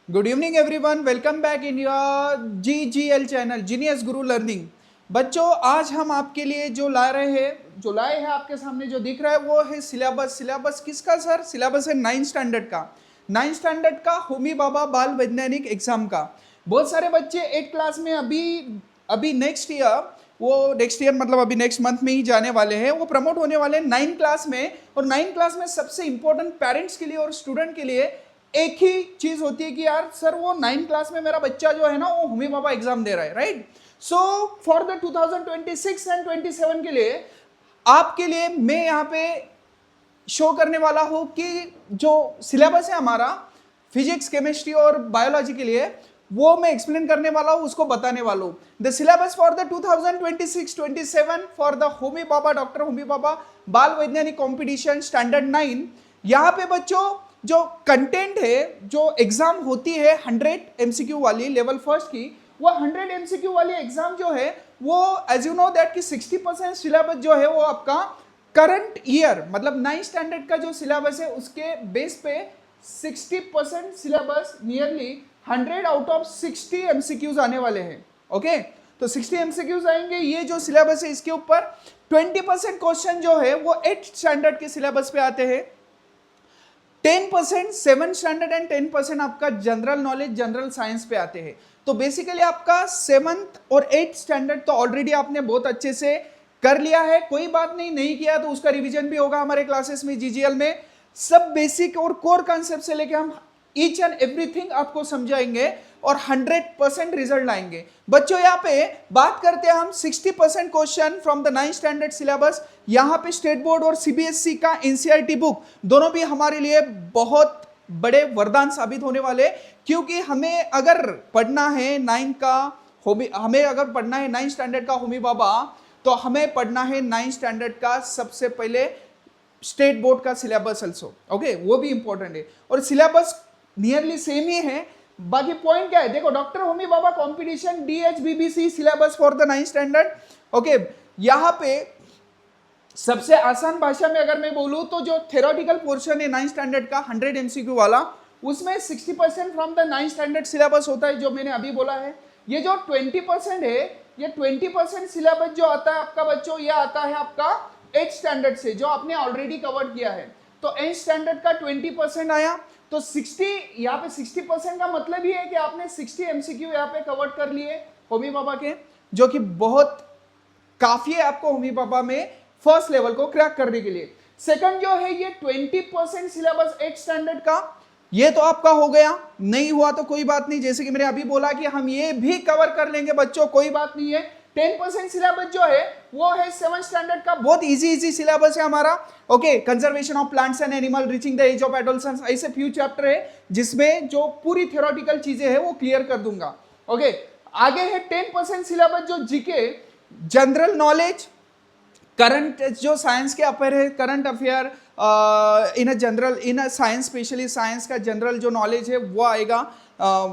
Good evening everyone, welcome back in your GGL channel genius Guru learning. बच्चों, आज हम आपके लिए जो लाए हैं आपके सामने जो दिख रहा है वो है सिलेबस किसका सर? सिलेबस है 9th स्टैंडर्ड का। 9th स्टैंडर्ड का होमी भाभा बाल वैज्ञानिक एग्जाम का। बहुत सारे बच्चे 8th क्लास में अभी नेक्स्ट ईयर मतलब अभी नेक्स्ट मंथ में ही जाने वाले हैं, वो प्रमोट होने वाले हैं 9th क्लास में। और 9th क्लास में सबसे इंपॉर्टेंट पेरेंट्स के लिए और स्टूडेंट के लिए एक ही चीज होती है कि यार सर वो 9th क्लास में मेरा बच्चा जो है ना वो होमी भाभा एग्जाम दे रहा है, right? So for the 2026 and 27 के लिए आपके लिए मैं यहाँ पे शो करने वाला हूँ कि जो सिलेबस है हमारा फिजिक्स, केमिस्ट्री और बायोलॉजी के लिए, वो मैं एक्सप्लेन करने वाला हूँ, उसको बताने वाला हूँ। The syllabus for the 2026-27 for the Homi Bhabha, doctor Homi Bhabha बाल वैज्ञानिक कॉम्पिटिशन स्टैंडर्ड 9। यहाँ पे बच्चों जो कंटेंट है, जो एग्जाम होती है 100 MCQ वाली लेवल फर्स्ट की, वो 100 MCQ वाली एग्जाम जो है वो एज यू नो दैट कि 60% सिलेबस जो है वो आपका करंट ईयर मतलब 9th स्टैंडर्ड का जो सिलेबस है उसके बेस पे 60% syllabus nearly 100 out of 60 MCQs आने वाले हैं। ओके, तो 60 MCQs आएंगे। ये जो सिलेबस है इसके ऊपर 20% क्वेश्चन जो है वो 8th स्टैंडर्ड के सिलेबस पे आते हैं, 10% 7th स्टैंडर्ड एंड 10% आपका जनरल नॉलेज, जनरल साइंस पे आते हैं। तो बेसिकली आपका 7th और 8th स्टैंडर्ड तो ऑलरेडी आपने बहुत अच्छे से कर लिया है, कोई बात नहीं किया तो उसका रिवीजन भी होगा हमारे क्लासेस में GGL में। सब बेसिक और कोर कॉन्सेप्ट से लेके हम ईच एंड एवरीथिंग आपको समझाएंगे और 100% रिजल्ट लाएंगे। बच्चों यहाँ पे बात करते हैं हम 60% question from the 9th standard syllabus. यहाँ पे स्टेट बोर्ड और CBSE का NCERT बुक दोनों भी हमारे लिए बहुत बड़े वरदान साबित होने वाले, क्योंकि हमें अगर पढ़ना है 9th स्टैंडर्ड का होमी भाभा, तो हमें पढ़ना है 9th स्टैंडर्ड का सबसे पहले स्टेट बोर्ड का सिलेबस ऑल्सो। ओके, वो भी इंपॉर्टेंट है और सिलेबस नियरली सेम ही है। बाकी पॉइंट क्या है, देखो doctor Homi Bhabha competition DHBBC syllabus for the 9th standard. Okay, यहाँ पे सबसे आसान भाषा में अगर मैं बोलूं तो जो थ्योरेटिकल पोर्शन है 9th स्टैंडर्ड का 100 MCQ वाला, उसमें 60% from the 9th standard syllabus होता है जो मैंने अभी बोला है। ये जो 20% है, ये 20% सिलेबस जो आता है आपका बच्चों, ये आता है आपका 8th स्टैंडर्ड से जो आपने ऑलरेडी कवर किया है। तो 8th स्टैंडर्ड का 20% आया, तो 60 यहाँ पे 60% का मतलब ही है कि आपने 60 MCQ यहाँ पे कवर कर लिए होमी भाभा के, जो कि बहुत काफी है आपको होमी भाभा में फर्स्ट लेवल को क्रैक करने के लिए। सेकंड जो है ये 20% सिलेबस 8th स्टैंडर्ड का, ये तो आपका हो गया। नहीं हुआ तो कोई बात नहीं, जैसे कि मैंने अभी बोला कि हम ये भी कवर कर लेंगे बच्चों, कोई बात नहीं है। 10% सिलेबस जो है वो है 7th स्टैंडर्ड का, बहुत इजी सिलेबस है हमारा। Okay, conservation of plants and animal reaching the age of adolescence, ऐसे फ्यू चैप्टर है जिसमें जो पूरी थ्योरेटिकल चीजें हैं वो क्लियर कर दूंगा। ओके, आगे है 10% सिलेबस जो जीके, जनरल नॉलेज, करंट जो साइंस के अफेयर है, current affair in a science, specially science का जनरल जो नॉलेज है वो आएगा।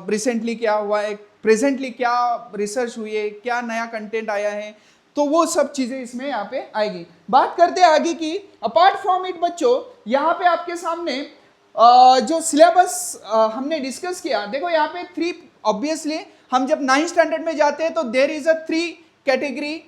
रिसेंटली क्या हुआ है, प्रेजेंटली क्या रिसर्च हुई है, क्या नया कंटेंट आया है, तो वो सब चीजें इसमें यहाँ पे आएगी। बात करते हैं आगे की। अपार्ट फ्रॉम इट बच्चों, यहाँ पे आपके सामने जो सिलेबस हमने डिस्कस किया, देखो यहाँ पे 3, ऑब्वियसली हम जब 9th स्टैंडर्ड में जाते हैं तो there is a 3 category.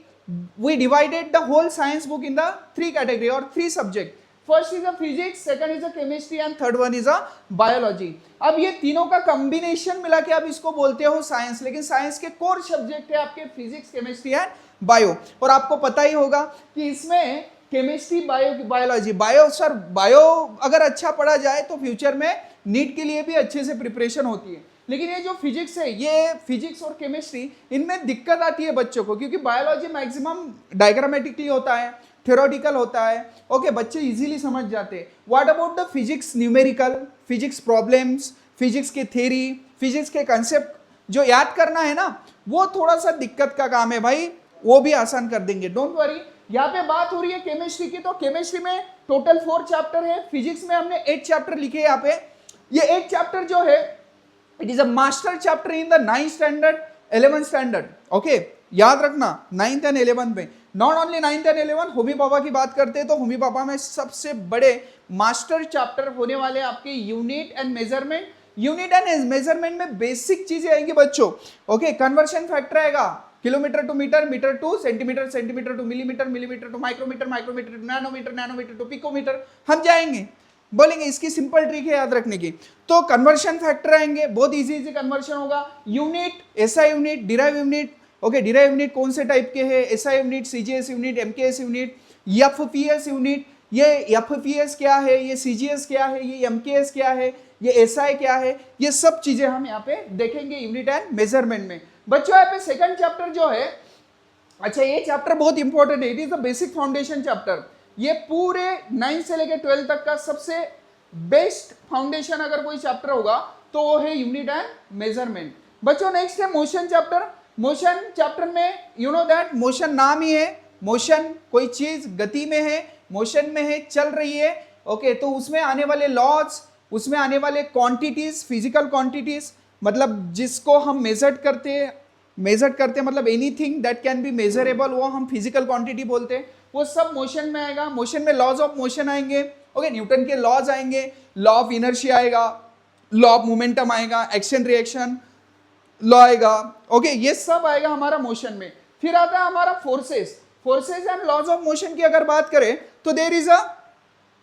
We divided the whole science book in the 3 category or 3 subject. First is a physics, second is a chemistry and third one is a biology. अब ये तीनों का combination मिला के आप इसको बोलते हो साइंस, लेकिन साइंस के कोर सब्जेक्ट है आपके फिजिक्स, केमिस्ट्री एंड बायो। और आपको पता ही होगा कि इसमें केमिस्ट्री, बायोलॉजी, सर बायो अगर अच्छा पढ़ा जाए तो फ्यूचर में नीट के लिए भी अच्छे से प्रिपरेशन होती है। लेकिन ये जो फिजिक्स है, ये फिजिक्स और केमिस्ट्री, इनमें दिक्कत आती है बच्चों को, क्योंकि बायोलॉजी मैक्सिमम डायग्रामेटिकली होता है, थ्योरेटिकल होता है। ओके, बच्चे इजीली समझ जाते हैं। What about the physics numerical, physics problems, physics के थ्योरी, फिजिक्स के कंसेप्ट जो याद करना है ना, वो थोड़ा सा दिक्कत का काम है भाई, वो भी आसान कर देंगे, डोंट वरी। यहाँ पे बात हो रही है केमिस्ट्री की, तो केमिस्ट्री में टोटल 4 चैप्टर है, फिजिक्स में हमने 8 चैप्टर लिखे यहाँ पे। ये 8 चैप्टर जो है it is a master chapter in the 9th standard, 11th standard. Okay, याद रखना 9th एंड 11th में, not only 9th and 11th। Homi Bhabha की बात करते हैं तो होमी भाभा में सबसे बड़े मास्टर चैप्टर होने वाले आपके unit and measurement, unit and measurement में बेसिक चीजें आएंगी बच्चों। ओके, कन्वर्शन फैक्टर आएगा, kilometre to metre, metre to centimetre, centimetre to millimetre, millimetre to micrometre, micrometre to nanometre, nanometre to picometre. हम जाएंगे, बोलेंगे इसकी सिंपल ट्रिक है याद रखने की। तो कन्वर्शन फैक्टर आएंगे, बहुत इजी इजी कन्वर्शन होगा। Unit, SI unit, derive unit. Okay, derive unit कौन से टाइप के हैं? SI unit, CGS unit, MKS unit, FPS unit. ये एफपीएस क्या है, ये सीजीएस क्या है, ये एमकेएस क्या है, ये एसआई क्या है, ये सब चीजें हम यहाँ पे देखेंगे यूनिट एंड मेजरमेंट में। बच्चों यहाँ पे सेकंड चैप्टर जो है, अच्छा ये चैप्टर बहुत इंपॉर्टेंट है, it is the basic foundation chapter. ये पूरे 9 से लेकर 12 तक का सबसे बेस्ट फाउंडेशन अगर कोई चैप्टर होगा तो वो है यूनिट एंड मेजरमेंट। बच्चों नेक्स्ट है मोशन चैप्टर। मोशन चैप्टर में यू नो दैट मोशन नाम ही है, मोशन कोई चीज गति में है, मोशन में है, चल रही है। ओके, तो उसमें आने वाले लॉज, उसमें आने वाले क्वांटिटीज, फिजिकल क्वांटिटीज, मतलब जिसको हम मेजर करते हैं मतलब anything that can be measurable, वो हम फिजिकल क्वांटिटी बोलते हैं, वो सब मोशन में आएगा। मोशन में लॉज ऑफ मोशन आएंगे। ओके, न्यूटन के लॉज आएंगे, लॉ ऑफ इनर्शिया आएगा, लॉ ऑफ मोमेंटम आएगा, एक्शन रिएक्शन लॉ आएगा। ओके, ये सब आएगा हमारा मोशन में। फिर आता है हमारा forces and laws of motion की अगर बात करें तो there is a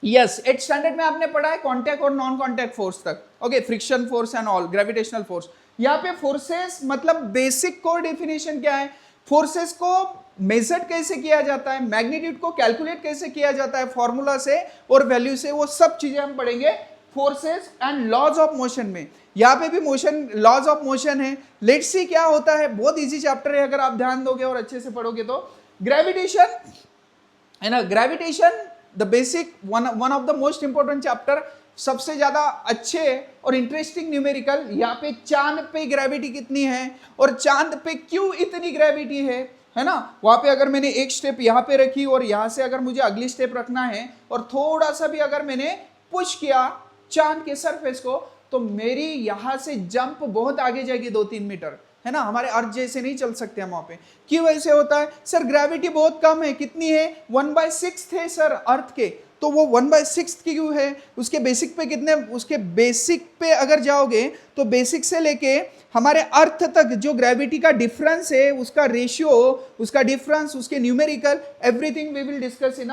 yes 8th standard में आपने पढ़ा है कॉन्टैक्ट और नॉन कॉन्टैक्ट फोर्स तक। Okay, friction force and all, gravitational force. यहाँ पे फोर्सेस मतलब बेसिक कोर डेफिनेशन क्या है, फोर्सेस को मेजर कैसे किया जाता है, मैग्नीट्यूड को कैलकुलेट कैसे किया जाता है फॉर्मूला से और वैल्यू से, वो सब चीजें हम पढ़ेंगे forces and laws of motion में। यहाँ पे भी मोशन, लॉज ऑफ मोशन है। लेट्स सी क्या होता है, बहुत इजी चैप्टर है अगर आप ध्यान दोगे और अच्छे से पढ़ोगे तो। ग्रेविटेशन है ना, gravitation the basic one of the most important chapter, सबसे ज्यादा अच्छे और इंटरेस्टिंग न्यूमेरिकल। यहाँ पे चांद पे ग्रेविटी कितनी है और चांद पे क्यों इतनी ग्रेविटी है ना। वहां पे अगर मैंने एक स्टेप यहाँ पे रखी और यहाँ से अगर मुझे अगली स्टेप रखना है और थोड़ा सा भी अगर मैंने पुश किया चांद के सरफेस को, तो मेरी यहाँ से जंप बहुत आगे जाएगी 2-3 मीटर, है ना। हमारे अर्थ जैसे नहीं चल सकते हम वहां पे। क्यों ऐसे होता है सर? ग्रेविटी बहुत कम है, कितनी है? 1/6 है सर अर्थ के। तो वो 1/6 की क्यों है? उसके बेसिक पे कितने, उसके बेसिक पे अगर जाओगे तो बेसिक से लेके हमारे अर्थ तक जो ग्रेविटी का डिफरेंस है, उसका रेशियो, उसका डिफरेंस, उसके numerical, everything we will discuss in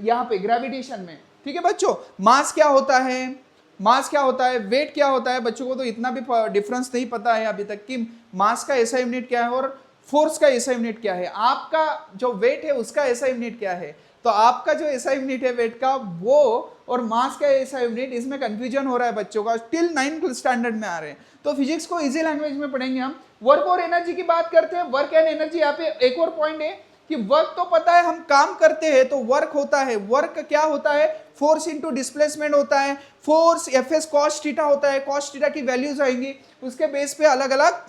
यहाँ पे ग्रेविटेशन में। ठीक है बच्चों। मास क्या होता है, मास क्या होता है, वेट क्या होता है, बच्चों को तो इतना भी डिफरेंस नहीं पता है अभी तक कि मास का ऐसा यूनिट क्या है और फोर्स का ऐसा यूनिट क्या है। आपका जो वेट है उसका ऐसा यूनिट क्या है, तो आपका जो ऐसा यूनिट है वेट का वो और मास का ऐसा यूनिट, इसमें कंफ्यूजन हो रहा है बच्चों का, टिल 9th स्टैंडर्ड में आ रहे हैं। तो फिजिक्स को इजी लैंग्वेज में पढ़ेंगे हम। वर्क और एनर्जी की बात करते हैं। वर्क एंड एनर्जी, यहाँ पे एक और पॉइंट है कि वर्क तो पता है, हम काम करते हैं तो वर्क होता है। वर्क क्या होता है? फोर्स इंटू डिस्प्लेसमेंट होता है। फोर्स एफएस कॉस थीटा होता है। कॉस थीटा की वैल्यूज आएंगी, उसके बेस पे अलग अलग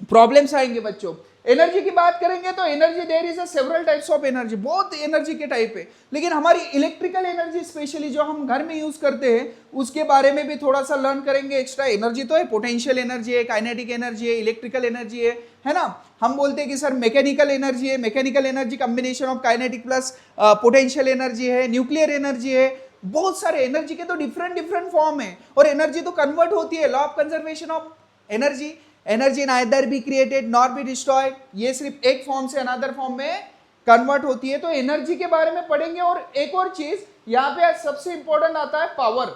प्रॉब्लम्स आएंगे बच्चों। एनर्जी की बात करेंगे तो energy, there is a several types of energy, बहुत एनर्जी के टाइप है। लेकिन हमारी इलेक्ट्रिकल एनर्जी स्पेशली जो हम घर में यूज करते हैं उसके बारे में भी थोड़ा सा लर्न करेंगे। एक्स्ट्रा एनर्जी तो है, पोटेंशियल एनर्जी है, काइनेटिक एनर्जी है, इलेक्ट्रिकल एनर्जी है ना। हम बोलते हैं कि सर मैकेनिकल एनर्जी है, mechanical energy combination of kinetic plus potential energy है, न्यूक्लियर एनर्जी है। बहुत सारे एनर्जी के तो डिफरेंट फॉर्म है और एनर्जी तो कन्वर्ट होती है। Law of conservation of energy, energy neither be created nor be destroyed, ये सिर्फ एक फॉर्म से अनदर फॉर्म में कन्वर्ट होती है। तो एनर्जी के बारे में पढ़ेंगे। और एक और चीज यहाँ पे आज सबसे इंपॉर्टेंट आता है पावर।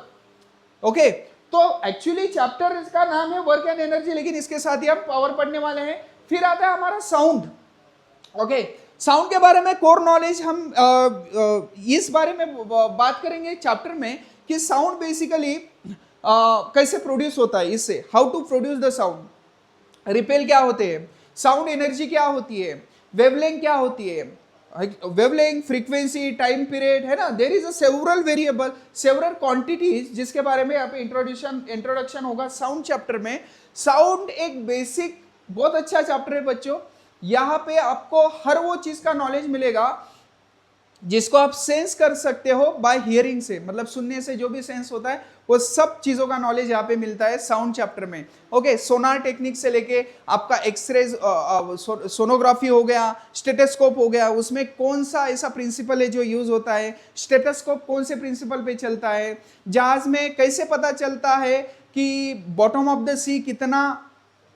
ओके, तो एक्चुअली चैप्टर इसका नाम है वर्क एंड एनर्जी, लेकिन इसके साथ ही हम पावर पढ़ने वाले हैं। फिर आता है हमारा साउंड। ओके, साउंड के बारे में कोर नॉलेज हम इस बारे में बात करेंगे चैप्टर में कि साउंड बेसिकली कैसे प्रोड्यूस होता है, इससे how to produce the sound, repel क्या होते हैं, साउंड एनर्जी क्या होती है, वेवलेंथ क्या होती है, वेवलेंथ, फ्रीक्वेंसी, टाइम पीरियड, है ना। There is a several variable, several quantities, जिसके बारे में यहाँ पे इंट्रोडक्शन होगा साउंड चैप्टर में। साउंड एक बेसिक बहुत अच्छा चैप्टर है बच्चों। यहाँ पे आपको हर वो चीज का नॉलेज मिलेगा जिसको आप सेंस कर सकते हो बाय हियरिंग से, मतलब सुनने से जो भी सेंस होता है वो सब चीजों का नॉलेज यहाँ पे मिलता है साउंड चैप्टर में। ओके, सोनार टेक्निक से लेके आपका एक्सरे, सोनोग्राफी हो गया, स्टेथोस्कोप हो गया, उसमें कौन सा ऐसा प्रिंसिपल है जो यूज होता है, स्टेथोस्कोप कौन से प्रिंसिपल पे चलता है, जहाज में कैसे पता चलता है कि बॉटम ऑफ द सी कितना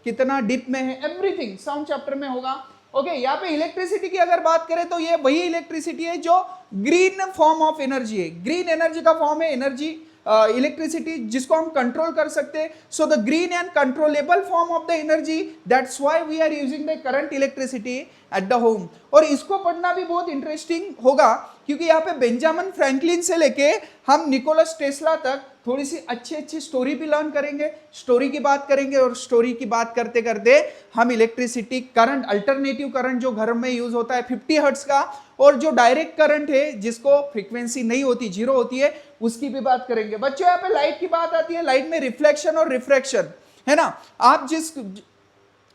कितना डीप में है, एवरीथिंग साउंड चैप्टर में होगा। ओके यहाँ पे इलेक्ट्रिसिटी की अगर बात करें तो ये वही इलेक्ट्रिसिटी है जो ग्रीन फॉर्म ऑफ एनर्जी है, ग्रीन एनर्जी का फॉर्म है एनर्जी इलेक्ट्रिसिटी जिसको हम कंट्रोल कर सकते हैं। So the green and controllable form of the energy, that's why we are using the current electricity at the home. और इसको पढ़ना भी बहुत इंटरेस्टिंग होगा क्योंकि यहाँ पे बेंजामिन फ्रैंकलिन से लेके हम निकोलस टेस्ला तक थोड़ी सी अच्छी अच्छी स्टोरी भी लर्न करेंगे, स्टोरी की बात करेंगे और स्टोरी की बात करते करते हम इलेक्ट्रिसिटी करंट, अल्टरनेटिव करंट जो घर में यूज होता है 50 हर्ट्ज का, और जो डायरेक्ट करंट है जिसको फ्रीक्वेंसी नहीं होती, जीरो होती है, उसकी भी बात करेंगे। बच्चों यहाँ पे लाइट की बात आती है, लाइट में रिफ्लेक्शन और रिफ्रैक्शन है ना। आप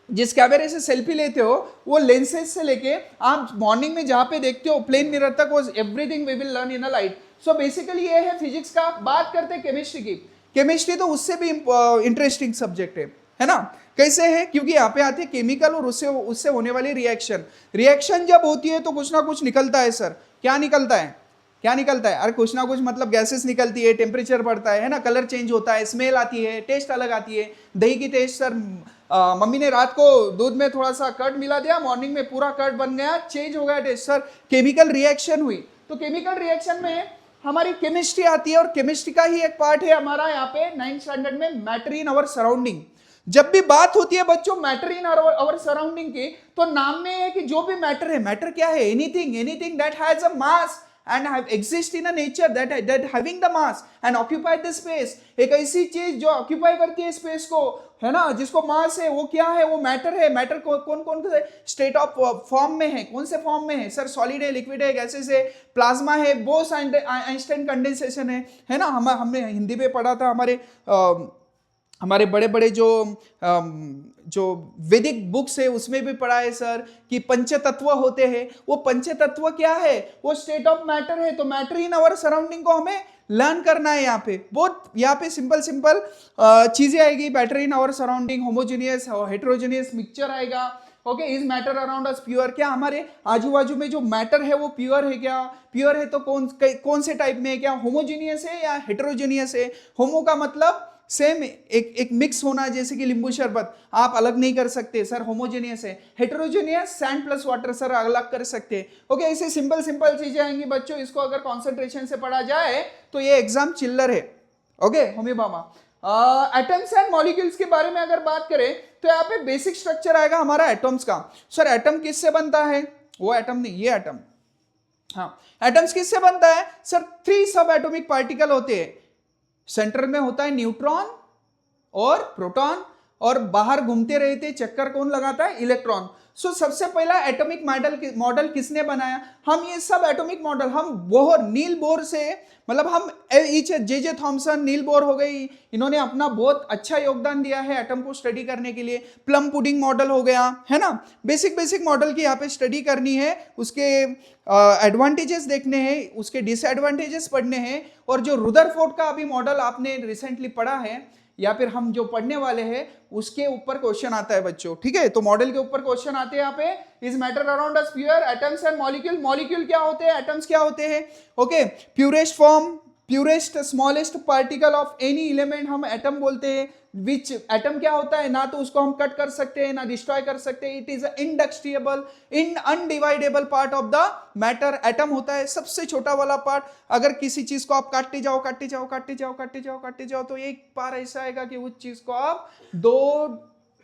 जिस कैमरे से सेल्फी लेते हो वो लेंसेज से लेके आप मॉर्निंग में जहां पे देखते हो प्लेन मिरर तक, वो everything we will learn in a light. So basically ये है फिजिक्स का। बात करते हैं केमिस्ट्री की। केमिस्ट्री तो उससे भी इंटरेस्टिंग सब्जेक्ट है ना। कैसे है? क्योंकि यहाँ पे आते हैं केमिकल और उससे होने वाली रिएक्शन। रिएक्शन जब होती है तो कुछ ना कुछ निकलता है सर। क्या निकलता है? क्या निकलता है? अरे कुछ ना कुछ मतलब गैसेस निकलती है, टेम्परेचर बढ़ता है ना, कलर चेंज होता है, स्मेल आती है, टेस्ट अलग आती है। दही की टेस्ट सर, मम्मी ने रात को दूध में थोड़ा सा कर्ड मिला दिया, मॉर्निंग में पूरा कर्ड बन गया, चेंज हो गया टेस्ट सर, केमिकल रिएक्शन हुई। तो केमिकल रिएक्शन में हमारी केमिस्ट्री आती है और केमिस्ट्री का ही एक पार्ट है हमारा यहाँ पे 9th स्टैंडर्ड में मैटर इन आवर सराउंडिंग। जब भी बात होती है बच्चों मैटर इन आवर सराउंडिंग की, तो नाम में है कि जो भी मैटर है, मैटर क्या है? Anything that has a mass and exist in a nature that having the mass and occupy the space। एक ऐसी चीज जो ऑक्यूपाई करती है स्पेस को, है ना, जिसको मास है, वो क्या है? वो मैटर है। मैटर कौन कौन से स्टेट ऑफ फॉर्म में है? कौन से फॉर्म में है सर? सॉलिड है, लिक्विड है, गैसेस है, प्लाज्मा है, बोस आइंस्टाइन कंडेंसेशन है ना। हमने हिंदी में पढ़ा था, हमारे बड़े बड़े जो वैदिक बुक्स है उसमें भी पढ़ा है सर कि पंचतत्व होते हैं। वो पंचतत्व क्या है? वो स्टेट ऑफ मैटर है। तो मैटर इन आवर सराउंडिंग को हमें लर्न करना है। यहाँ पे बहुत यहाँ पे सिंपल चीजें आएगी। Matter in our surrounding, homogeneous heterogeneous mixture आएगा। Okay, is matter around us pure? क्या हमारे आजू बाजू में जो मैटर है वो प्योर है क्या? प्योर है तो कौन से टाइप में है? क्या होमोजेनियस है या हेटेरोजेनियस है? होमो का मतलब सेम, एक मिक्स होना, जैसे कि नींबू शरबत आप अलग नहीं कर सकते सर, होमोजेनियस है। Heterogeneous sand plus water sir अलग कर सकते हैं। ओके, ऐसे सिंपल चीजें आएंगी बच्चों। इसको अगर कॉन्सेंट्रेशन से पढ़ा जाए तो ये एग्जाम चिल्लर है। Okay Homi Baba, atoms and molecules के बारे में अगर बात करें तो यहाँ पे बेसिक स्ट्रक्चर आएगा हमारा एटम्स का। सर एटम किससे बनता है? वो एटम नहीं, ये एटम। हाँ, एटम्स किससे बनता है सर? 3 सब एटॉमिक पार्टिकल होते हैं। सेंटर में होता है न्यूट्रॉन और प्रोटॉन, और बाहर घूमते रहते चक्कर कौन लगाता है? इलेक्ट्रॉन। सो सबसे पहला एटॉमिक मॉडल किसने बनाया? हम ये सब एटॉमिक मॉडल हम बोहर, नील बोर से, मतलब हम जे थॉमसन, नील बोर हो गई, इन्होंने अपना बहुत अच्छा योगदान दिया है एटम को स्टडी करने के लिए। प्लम पुडिंग मॉडल हो गया, है ना। बेसिक मॉडल की यहाँ पे स्टडी करनी है, उसके एडवांटेजेस देखने हैं, उसके डिसएडवांटेजेस पढ़ने हैं। और जो रुदरफोर्ड का अभी मॉडल आपने रिसेंटली पढ़ा है या फिर हम जो पढ़ने वाले हैं उसके ऊपर क्वेश्चन आता है बच्चों, ठीक है। तो मॉडल के ऊपर क्वेश्चन आते हैं यहाँ पे। Is matter around us pure? Atoms and molecule. Molecule क्या होते हैं? एटम्स क्या होते हैं? Okay, purest form, purest smallest particle of any element हम एटम बोलते हैं। विच एटम क्या होता है? ना तो उसको हम कट कर सकते हैं ना डिस्ट्रॉय कर सकते हैं। It is indestructible undividable part of the matter. Atom होता है सबसे छोटा वाला पार्ट। अगर किसी चीज को आप काटते जाओ तो एक बार ऐसा आएगा कि उस चीज को आप 2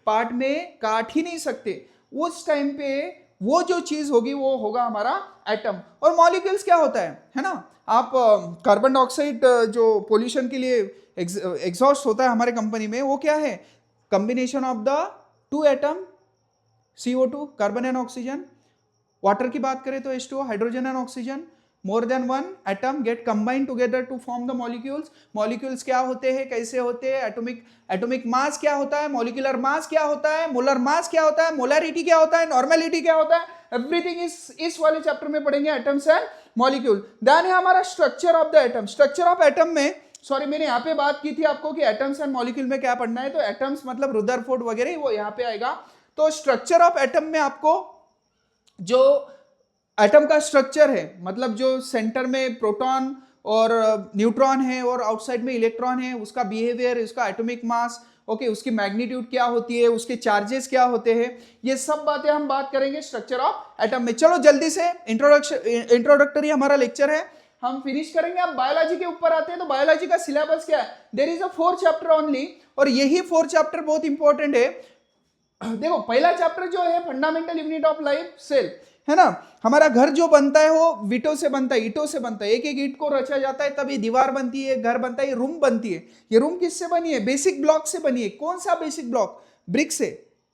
पार्ट में काट ही नहीं सकते। उस टाइम पे वो जो चीज होगी वो होगा हमारा एटम। और मॉलिक्यूल्स क्या होता है ना। आप कार्बन डाइऑक्साइड जो पोल्यूशन के लिए एग्जॉस्ट होता है हमारे कंपनी में, वो क्या है? Combination of the 2 atom, CO2 carbon and oxygen. Water की बात करें तो H2O hydrogen and oxygen. More than 1 atom get combined together to form the molecules. Molecules क्या होते हैं, कैसे होते हैं? एटॉमिक मास क्या होता है? मॉलिक्यूलर मास क्या होता है? मोलर मास क्या होता है? मोलरिटी क्या होता है? नॉर्मेलिटी क्या होता है? एवरीथिंग इस वाले चैप्टर में पढ़ेंगे, एटम्स एंड मॉलिक्यूल। देन है हमारा structure of the atom. Structure of atom में, सॉरी मैंने यहाँ पे बात की थी आपको कि एटम्स एंड मॉलिक्यूल में क्या पढ़ना है, तो एटम्स मतलब रुदरफोर्ड वगैरह वो यहाँ पे आएगा। तो स्ट्रक्चर ऑफ एटम में आपको जो एटम का स्ट्रक्चर है, मतलब जो सेंटर में प्रोटॉन और न्यूट्रॉन है और आउटसाइड में इलेक्ट्रॉन है, उसका बिहेवियर, उसका एटॉमिक मास, ओके, उसकी मैग्नीट्यूड क्या होती है, उसके चार्जेस क्या होते हैं, ये सब बातें हम बात करेंगे स्ट्रक्चर ऑफ एटम में। चलो जल्दी से इंट्रोडक्टरी हमारा लेक्चर है, हम फिनिश करेंगे। अब बायोलॉजी के ऊपर आते हैं। तो बायोलॉजी का सिलेबस क्या है? There is a 4 chapter only, और यही 4 चैप्टर बहुत इंपॉर्टेंट है। देखो पहला चैप्टर जो है fundamental unit of life, cell, है ना। हमारा घर जो बनता है वो विटो से बनता है, ईटों से बनता है, एक एक ईट को रचा जाता है तब ये दीवार बनती है, घर बनता है, ये रूम बनती है। ये रूम किससे बनी है? बेसिक ब्लॉक से बनी है। कौन सा बेसिक ब्लॉक? ब्रिक से,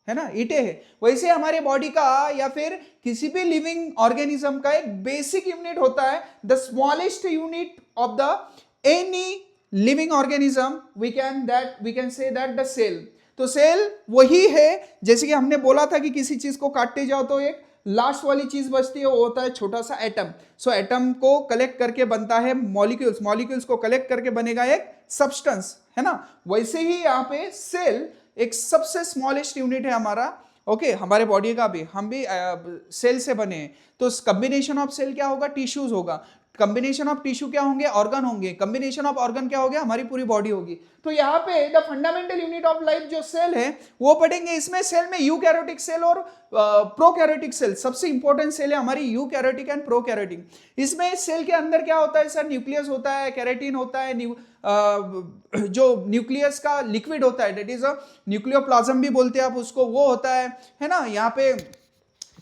है ना, ईंटें है। वैसे हमारे बॉडी का या फिर किसी भी लिविंग ऑर्गेनिज्म का एक बेसिक यूनिट होता है, the smallest unit of the any living organism, we can say that the cell. तो सेल वही है, जैसे कि हमने बोला था कि किसी चीज को काटते जाओ तो एक लास्ट वाली चीज बचती है, वो होता है छोटा सा एटम। सो एटम को कलेक्ट करके बनता है मॉलिक्यूल्स, मॉलिक्यूल्स को कलेक्ट करके बनेगा एक सब्सटेंस, है ना। वैसे ही यहाँ पे सेल एक सबसे स्मॉलेस्ट यूनिट है हमारा, ओके, हमारे बॉडी का भी, हम भी सेल से बने हैं। तो कॉम्बिनेशन ऑफ सेल क्या होगा? टिश्यूज होगा। कॉम्बिनेशन ऑफ टिश्यू क्या होंगे? ऑर्गन होंगे। कॉम्बिनेशन ऑफ ऑर्गन क्या हो गया? हमारी पूरी बॉडी होगी। तो यहाँ पे the fundamental unit of life जो सेल है वो पढ़ेंगे। इसमें सेल में यूकैरियोटिक सेल और प्रोकैरियोटिक सेल, सबसे इंपॉर्टेंट सेल है हमारी यूकैरियोटिक एंड प्रोकैरियोटिक। इसमें सेल के अंदर क्या होता है सर? न्यूक्लियस होता है, कैरेटिन होता है, जो न्यूक्लियस का लिक्विड होता है, दैट इज अ न्यूक्लियोप्लाज्म भी बोलते हैं आप उसको, वो होता है ना। यहाँ पे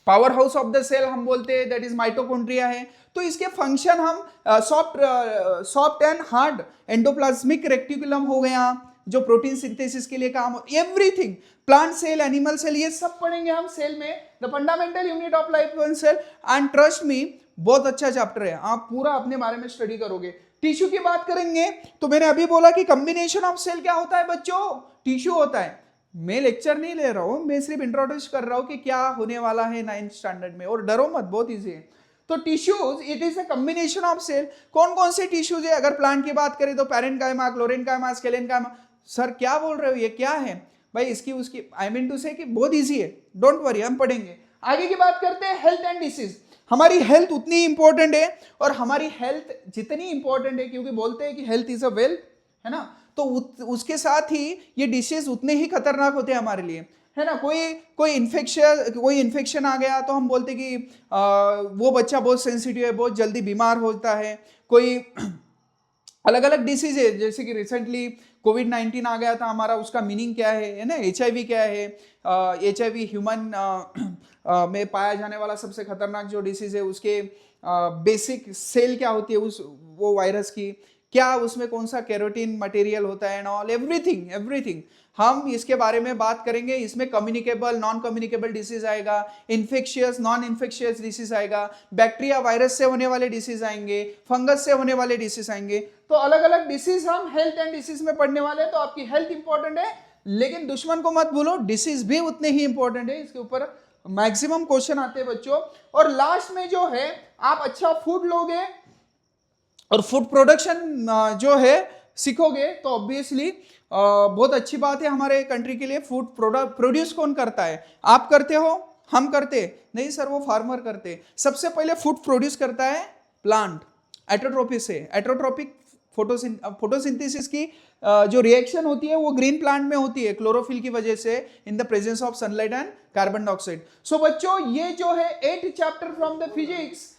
power house of the cell हम बोलते हैं, दैट इज माइटोकॉन्ड्रिया है। तो इसके फंक्शन हम soft and hard endoplasmic reticulum हो गया, जो प्रोटीन सिंथेसिस के लिए काम, everything, plant cell, animal cell, ये सब पढ़ेंगे हम सेल में, the fundamental unit of life one cell. And trust me, बहुत अच्छा चैप्टर है, आप पूरा अपने बारे में स्टडी करोगे। टिश्यू की बात करेंगे तो मैंने अभी बोला कि कॉम्बिनेशन ऑफ सेल क्या होता है बच्चों? टिश्यू होता है। मैं लेक्चर नहीं ले रहा हूं, मैं सिर्फ इंट्रोड्यूस कर रहा हूं कि क्या होने वाला है 9th स्टैंडर्ड में, और डरो मत, बहुत इजी है। तो tissues, it is a combination of cell. कौन कौन से टिश्यूज है? अगर प्लांट की बात करें तो पैरेन्काइमा, क्लोरेन्काइमा, स्केलेन्काइमा। सर क्या बोल रहे हो, ये क्या है भाई? इसकी उसकी, आई मीन टू से कि बहुत इजी है, डोंट वरी, हम पढ़ेंगे। आगे की बात करते हैं हेल्थ एंड डिसीज। हमारी हेल्थ उतनी इंपॉर्टेंट है, और हमारी हेल्थ जितनी इंपॉर्टेंट है, क्योंकि बोलते हैं कि हेल्थ इज अ वेल्थ, है ना, तो उसके साथ ही ये डिसीज उतने ही खतरनाक होते हैं हमारे लिए, है ना। कोई इन्फेक्शन आ गया तो हम बोलते कि वो बच्चा बहुत सेंसिटिव है, बहुत जल्दी बीमार होता है। कोई अलग अलग डिसीज है, जैसे कि रिसेंटली कोविड-19 आ गया था हमारा, उसका मीनिंग क्या है ना, HIV क्या है? HIV ह्यूमन में पाया जाने वाला सबसे खतरनाक जो डिसीज है, उसके बेसिक सेल क्या होती है उस वो वायरस की, क्या उसमें कौन सा कैरोटीन मटेरियल होता है, एंड ऑल एवरीथिंग हम इसके बारे में बात करेंगे। इसमें कम्युनिकेबल, नॉन कम्युनिकेबल डिसीज आएगा, इन्फेक्शियस, नॉन इन्फेक्शियस डिसीज आएगा, बैक्टीरिया वायरस से होने वाले डिसीज आएंगे, फंगस से होने वाले डिसीज आएंगे। तो अलग अलग डिसीज हम हेल्थ एंड डिसीज में पढ़ने वाले हैं। तो आपकी हेल्थ इंपॉर्टेंट है, लेकिन दुश्मन को मत भूलो, डिसीज भी उतने ही इंपॉर्टेंट है। इसके ऊपर मैक्सिमम क्वेश्चन आते हैं बच्चों। और लास्ट में जो है, आप अच्छा फूड लोगे और फूड प्रोडक्शन जो है सीखोगे, तो ऑब्वियसली बहुत अच्छी बात है हमारे कंट्री के लिए। फूड प्रोड्यूस कौन करता है? आप करते हो, हम करते नहीं सर, वो फार्मर करते। सबसे पहले फूड प्रोड्यूस करता है प्लांट, एटोट्रोपी से। एटोट्रोपिक फोटोसिंथेसिस की जो रिएक्शन होती है वो ग्रीन प्लांट में होती है, क्लोरोफिल की वजह से, in the presence of sunlight and carbon dioxide. So बच्चों, ये जो है 8 chapter from the physics,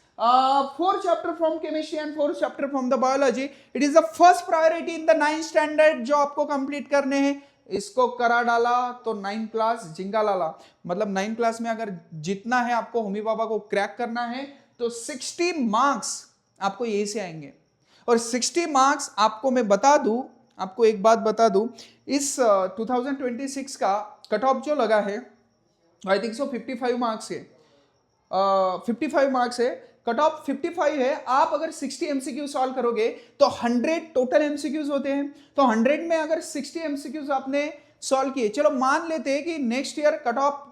4 chapter from chemistry and 4 chapter from the biology. It is the first priority in the 9th standard जो आपको complete करने हैं। इसको करा डाला तो 9th क्लास जिंगा लाला, मतलब 9th क्लास में अगर जितना है आपको होमी बाबा को क्रैक करना है तो 60 मार्क्स आपको यही से आएंगे। और 60 मार्क्स आपको मैं बता दूं, आपको एक बात बता दूं, इस 2026 का कट ऑफ जो लगा है, आई थिंक सो 55 मार्क्स है, 55 मार्क्स है, कट ऑफ 55 है। आप अगर 60 MCQ सॉल्व करोगे तो 100 टोटल MCQs होते हैं। तो 100 में अगर 60 MCQs आपने सॉल्व किए, चलो मान लेते हैं कि नेक्स्ट ईयर कट ऑफ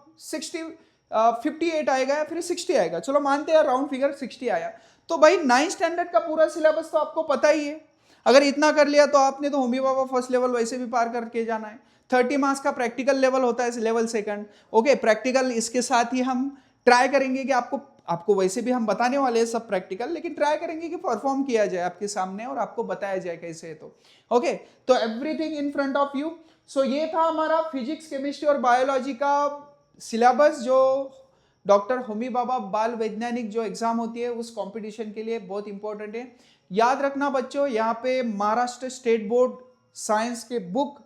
58 आएगा या फिर 60 आएगा, चलो मानते हैं राउंड फिगर 60 आया, तो भाई 9th स्टैंडर्ड का पूरा सिलेबस तो आपको पता ही है। अगर इतना कर लिया तो आपने तो होमी बाबा फर्स्ट लेवल वैसे भी पार करके जाना है। 30 मार्क्स का प्रैक्टिकल लेवल होता है, लेवल सेकंड, ओके। प्रैक्टिकल इसके साथ ही हम ट्राई करेंगे कि आपको आपको वैसे भी हम बताने वाले हैं सब प्रैक्टिकल, लेकिन ट्राई करेंगे कि परफॉर्म किया जाए आपके सामने और आपको बताया जाए कैसे है। तो ओके, तो everything in front of you. So ये था हमारा फिजिक्स, केमिस्ट्री और बायोलॉजी का सिलेबस, जो डॉक्टर होमी भाभा बाल वैज्ञानिक जो एग्जाम होती है उस कंपटीशन के लिए बहुत इंपॉर्टेंट है। याद रखना बच्चों, यहाँ पे महाराष्ट्र स्टेट बोर्ड साइंस के बुक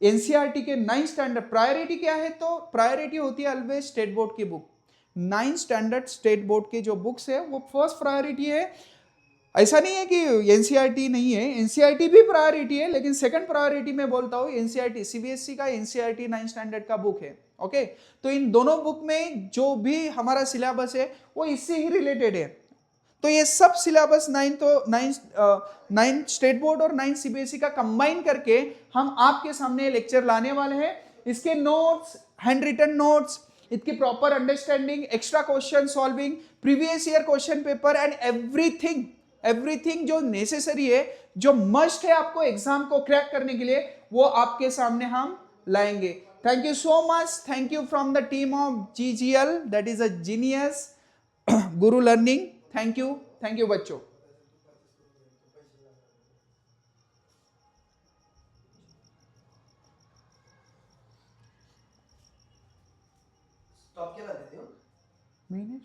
एनसीईआरटी के 9th स्टैंडर्ड, प्रायोरिटी क्या है, तो प्रायोरिटी होती है ऑलवेज स्टेट बोर्ड की book. 9th standard state board के जो बुक्स है वो फर्स्ट प्रायोरिटी है। ऐसा नहीं है कि एनसीईआरटी नहीं है, एनसीईआरटी भी प्रायोरिटी है, लेकिन सेकंड प्रायोरिटी में बोलता हूँ एनसीईआरटी, सीबीएसई का एनसीईआरटी 9th स्टैंडर्ड का बुक है। ओके, तो इन दोनों बुक में जो भी हमारा सिलेबस है वो इससे ही रिलेटेड है। तो ये सब सिलेबस 9th स्टेट बोर्ड और 9th सीबीएसई का कंबाइन करके हम आपके सामने लेक्चर लाने वाले हैं। इसके नोट्स, हैंड रिटन नोट्स, इसकी proper understanding, extra question solving, previous year question paper and everything जो नेसेसरी है, जो मस्ट है आपको एग्जाम को क्रैक करने के लिए, वो आपके सामने हम लाएंगे। Thank you so much, thank you from the team of GGL, that is a genius Guru learning. Thank you बच्चों। स्टॉप केला देते हो मैंने